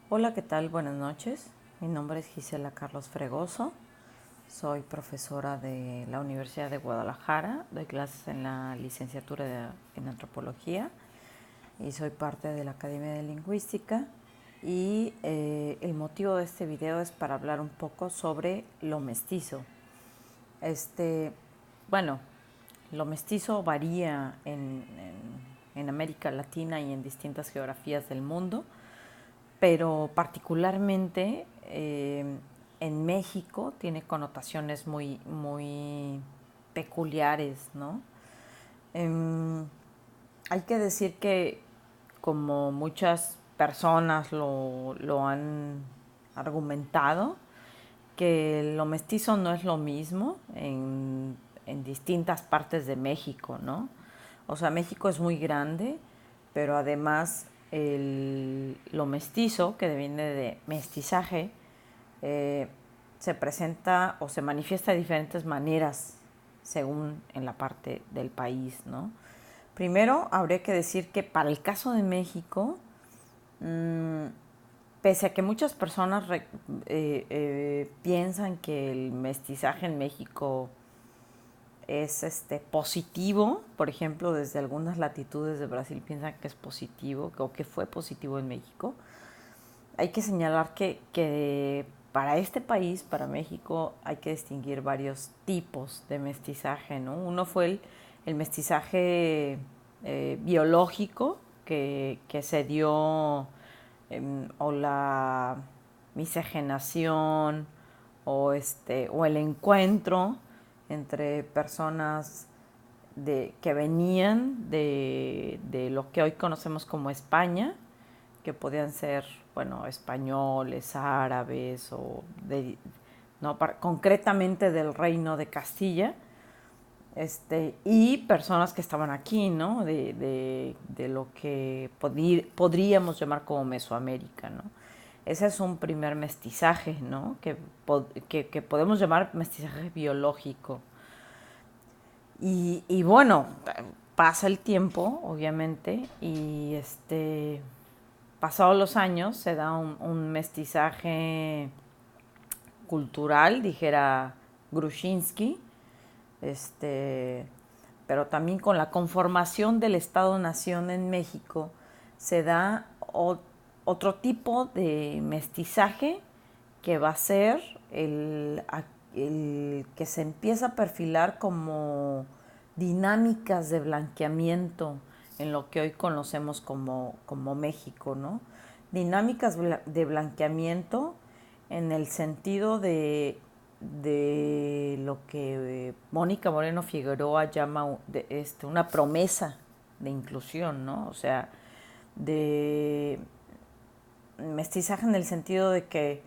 Hola, ¿qué tal? Buenas noches. Mi nombre es Gisela Carlos Fregoso. Soy profesora de la Universidad de Guadalajara. Doy clases en la licenciatura en antropología y soy parte de la Academia de Lingüística. Y el motivo de este video es para hablar un poco sobre lo mestizo. Este, bueno, lo mestizo varía en América Latina y en distintas geografías del mundo, pero particularmente en México tiene connotaciones muy peculiares, ¿no? Eh, Hay que decir que, como muchas personas lo han argumentado, que lo mestizo no es lo mismo en distintas partes de México, ¿no? O sea, México es muy grande, pero además lo mestizo, que viene de mestizaje, eh, se presenta o se manifiesta de diferentes maneras según en la parte del país, ¿no? Primero, habría que decir que para el caso de México, mmm, pese a que muchas personas piensan que el mestizaje en México es positivo, por ejemplo, desde algunas latitudes de Brasil piensan que es positivo o que fue positivo en México, hay que señalar que para este país, para México, hay que distinguir varios tipos de mestizaje, ¿no? Uno fue el mestizaje biológico que se dio, o la miscigenación, o el encuentro entre personas que venían de lo que hoy conocemos como España, que podían ser, bueno, españoles, árabes no, concretamente del Reino de Castilla, y personas que estaban aquí, ¿no? De lo que podríamos llamar como Mesoamérica, ¿no? Ese es un primer mestizaje, ¿no? Que podemos llamar mestizaje biológico. Y bueno, pasa el tiempo, obviamente, y pasados los años se da un mestizaje cultural, dijera Grushinsky, pero también con la conformación del Estado-Nación en México se da otro tipo de mestizaje que va a ser el que se empieza a perfilar como dinámicas de blanqueamiento en lo que hoy conocemos como México, ¿no? Dinámicas de blanqueamiento en el sentido de lo que Mónica Moreno Figueroa llama una promesa de inclusión, ¿no? O sea, de mestizaje en el sentido de que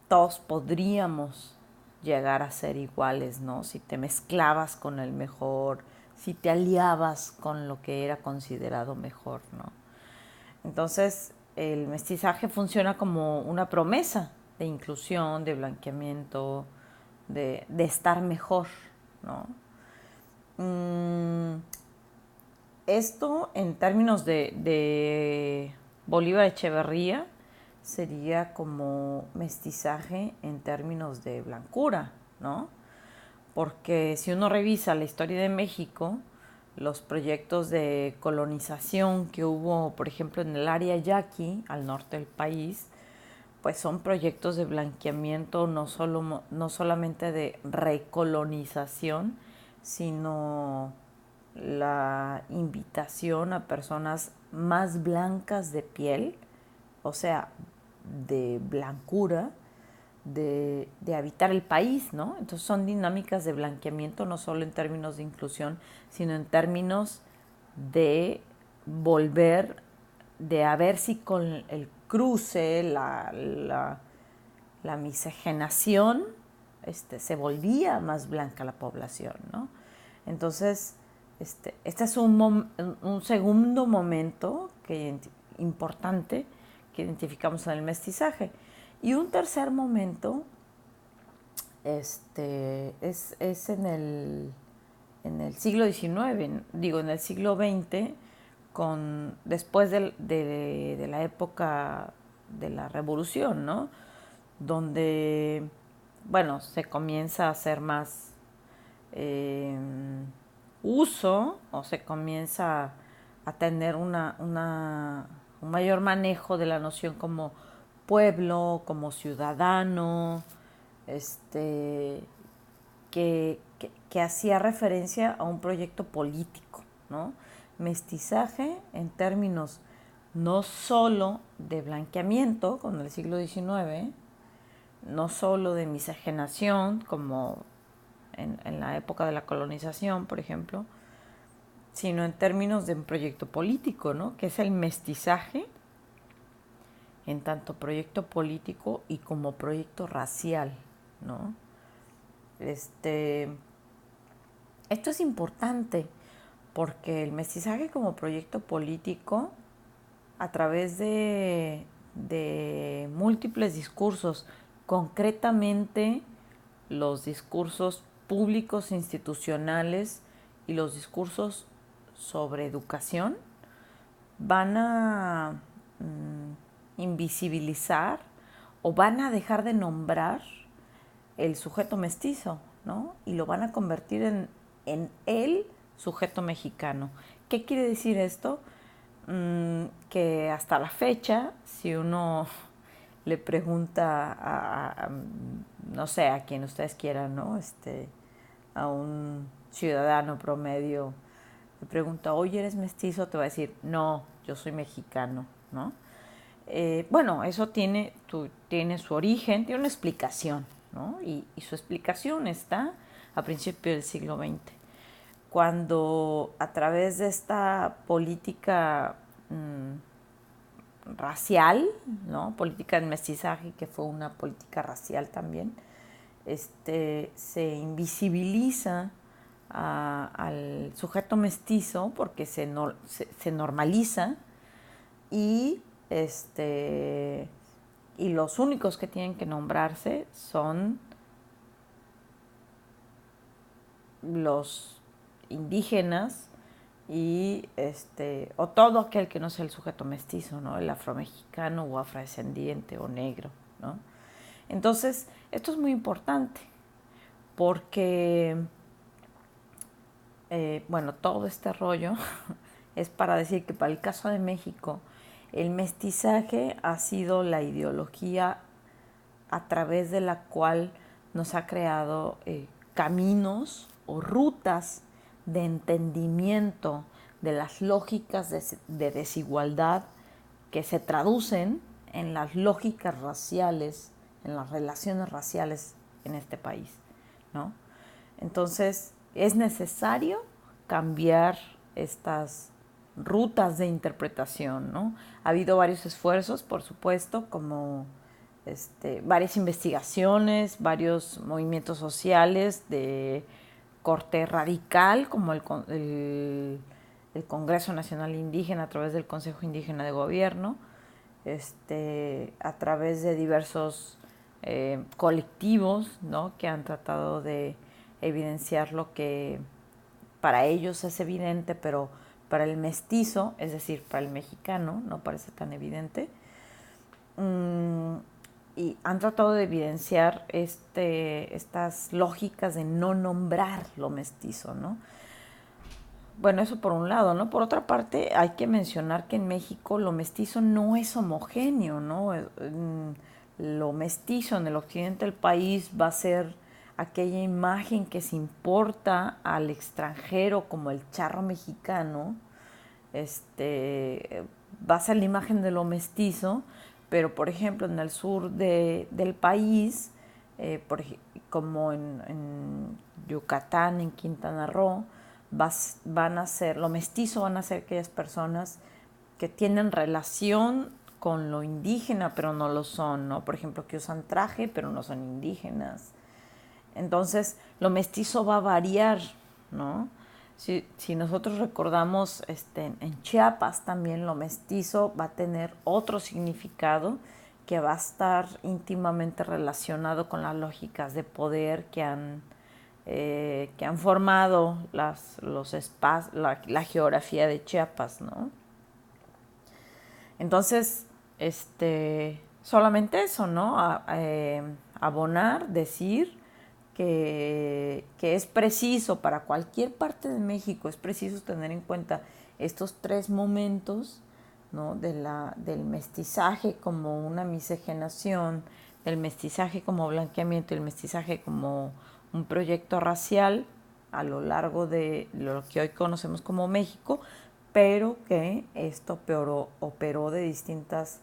todos podríamos llegar a ser iguales, ¿no? Si te mezclabas con el mejor, si te aliabas con lo que era considerado mejor, ¿no? Entonces, el mestizaje funciona como una promesa de inclusión, de blanqueamiento, de estar mejor, ¿no? Mm, Esto, en términos de Bolívar Echeverría, sería como mestizaje en términos de blancura, ¿no? Porque si uno revisa la historia de México, los proyectos de colonización que hubo, por ejemplo, en el área yaqui, al norte del país, pues son proyectos de blanqueamiento, no solamente de recolonización, sino la invitación a personas más blancas de piel, o sea, de blancura, de habitar el país, ¿no? Entonces son dinámicas de blanqueamiento no solo en términos de inclusión, sino en términos de volver, de a ver si con el cruce, la miscigenación, se volvía más blanca la población, ¿no? Entonces, este es un segundo momento importante que identificamos en el mestizaje. Y un tercer momento es en el siglo XIX, digo, en el siglo XX, después de la época la revolución, ¿no? Donde, bueno, se comienza a hacer más uso o se comienza a tener un mayor manejo de la noción como pueblo, como ciudadano, que hacía referencia a un proyecto político, ¿no? Mestizaje en términos no solo de blanqueamiento, como en el siglo XIX, no solo de miscigenación, como en la época de la colonización, por ejemplo, sino en términos de un proyecto político, ¿no? Que es el mestizaje en tanto proyecto político y como proyecto racial, ¿no? Esto es importante porque el mestizaje como proyecto político, a través de múltiples discursos, concretamente los discursos públicos institucionales y los discursos sobre educación, van a invisibilizar o van a dejar de nombrar el sujeto mestizo, ¿no? Y lo van a convertir en el sujeto mexicano. ¿Qué quiere decir esto? Que hasta la fecha, si uno le pregunta no sé, a quien ustedes quieran, ¿no? A un ciudadano promedio, le pregunta, oye, ¿eres mestizo? Te va a decir, no, yo soy mexicano, ¿no? Bueno, eso tiene su origen, tiene una explicación, ¿no? Y su explicación está a principios del siglo XX, cuando a través de esta política racial, ¿no? Política de mestizaje, que fue una política racial también, se invisibiliza al sujeto mestizo porque se normaliza y y los únicos que tienen que nombrarse son los indígenas y o todo aquel que no sea el sujeto mestizo, ¿no? El afromexicano o afrodescendiente o negro, ¿no? Entonces, esto es muy importante porque, bueno, todo este rollo es para decir que para el caso de México, el mestizaje ha sido la ideología a través de la cual nos ha creado caminos o rutas de entendimiento de las lógicas de desigualdad que se traducen en las lógicas raciales, en las relaciones raciales en este país, ¿no? Entonces, es necesario cambiar estas rutas de interpretación, ¿no? Ha habido varios esfuerzos, por supuesto, como varias investigaciones, varios movimientos sociales de corte radical, como el Congreso Nacional Indígena a través del Consejo Indígena de Gobierno, a través de diversos colectivos, ¿no? Que han tratado de evidenciar lo que para ellos es evidente, pero para el mestizo, es decir, para el mexicano, no parece tan evidente. Y han tratado de evidenciar estas lógicas de no nombrar lo mestizo, ¿no? Bueno, eso por un lado, ¿no? Por otra parte, hay que mencionar que en México lo mestizo no es homogéneo, ¿no? Lo mestizo en el occidente del país va a ser aquella imagen que se importa al extranjero como el charro mexicano, va a ser la imagen de lo mestizo, pero por ejemplo en el sur del país, como en Yucatán, en Quintana Roo, van a ser, lo mestizo van a ser aquellas personas que tienen relación con lo indígena, pero no lo son, ¿no? Por ejemplo, que usan traje, pero no son indígenas. Entonces, lo mestizo va a variar, ¿no? Si nosotros recordamos en Chiapas también lo mestizo va a tener otro significado que va a estar íntimamente relacionado con las lógicas de poder que han formado los espacios, la geografía de Chiapas, ¿no? Entonces, solamente eso, ¿no? Abonar, decir que es preciso para cualquier parte de México, es preciso tener en cuenta estos tres momentos, ¿no? Del mestizaje como una miscigenación, del mestizaje como blanqueamiento y el mestizaje como un proyecto racial a lo largo de lo que hoy conocemos como México, pero que esto operó de distintas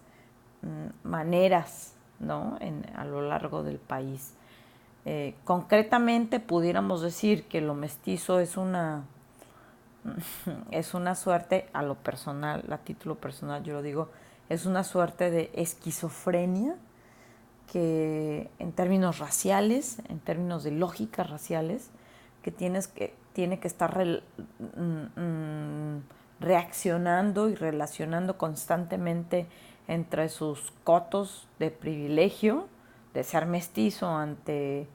maneras, ¿no? A lo largo del país. Concretamente pudiéramos decir que lo mestizo es una suerte, a lo personal, a título personal yo lo digo, es una suerte de esquizofrenia que en términos raciales, en términos de lógicas raciales, que tiene que estar reaccionando y relacionando constantemente entre sus cotos de privilegio, de ser mestizo ante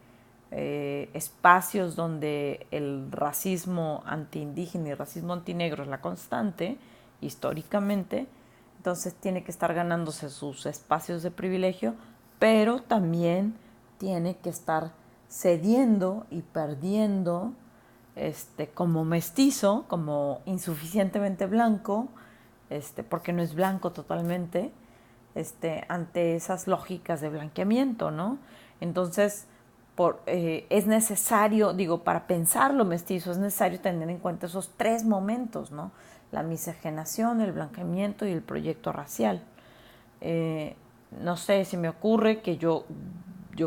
espacios donde el racismo antiindígena y el racismo antinegro es la constante, históricamente. Entonces tiene que estar ganándose sus espacios de privilegio, pero también tiene que estar cediendo y perdiendo como mestizo, como insuficientemente blanco, porque no es blanco totalmente, ante esas lógicas de blanqueamiento, ¿no? Entonces, es necesario, para pensar lo mestizo, es necesario tener en cuenta esos tres momentos, ¿no? La miscigenación, el blanqueamiento y el proyecto racial. No sé, si me ocurre que yo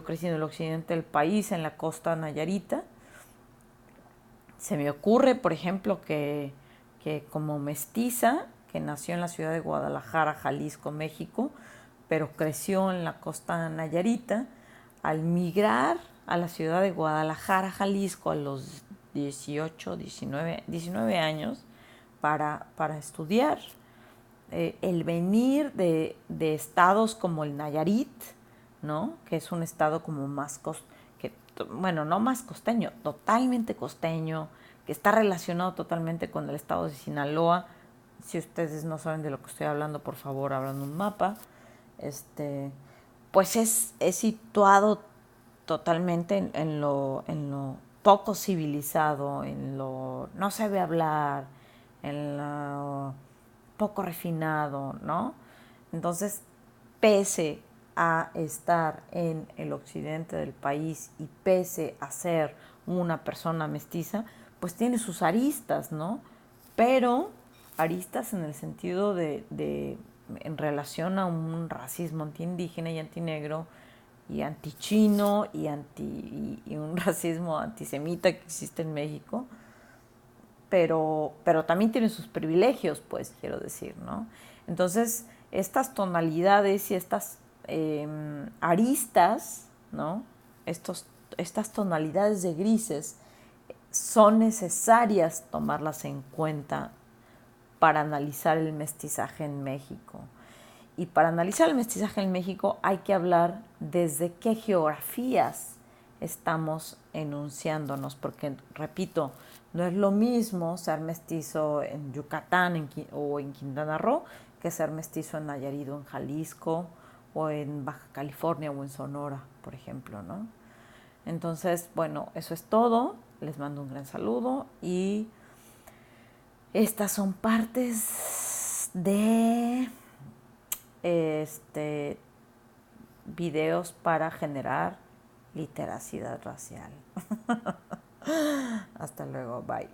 crecí en el occidente del país, en la costa nayarita. Se me ocurre, por ejemplo, que como mestiza, que nació en la ciudad de Guadalajara, Jalisco, México, pero creció en la costa nayarita, al migrar a la ciudad de Guadalajara, Jalisco, a los 18, 19 años, para estudiar. El venir de estados como el Nayarit, ¿no? Que es un estado como más bueno, no más costeño, totalmente costeño, que está relacionado totalmente con el estado de Sinaloa. Si ustedes no saben de lo que estoy hablando, por favor, abran un mapa. Pues es situado totalmente en lo poco civilizado, en lo no sabe hablar, en lo poco refinado, ¿no? Entonces, pese a estar en el occidente del país y pese a ser una persona mestiza, pues tiene sus aristas, ¿no? Pero aristas en el sentido en relación a un racismo antiindígena y antinegro y antichino y un racismo antisemita que existe en México, pero también tiene sus privilegios, pues, quiero decir, ¿no? Entonces, estas tonalidades y estas aristas, ¿no? Estas tonalidades de grises son necesarias tomarlas en cuenta para analizar el mestizaje en México. Y para analizar el mestizaje en México hay que hablar desde qué geografías estamos enunciándonos, porque, repito, no es lo mismo ser mestizo en Yucatán o en Quintana Roo que ser mestizo en Nayarit o en Jalisco o en Baja California o en Sonora, por ejemplo, ¿no? Entonces, bueno, eso es todo. Les mando un gran saludo y estas son partes de videos para generar literacidad racial. Hasta luego, bye.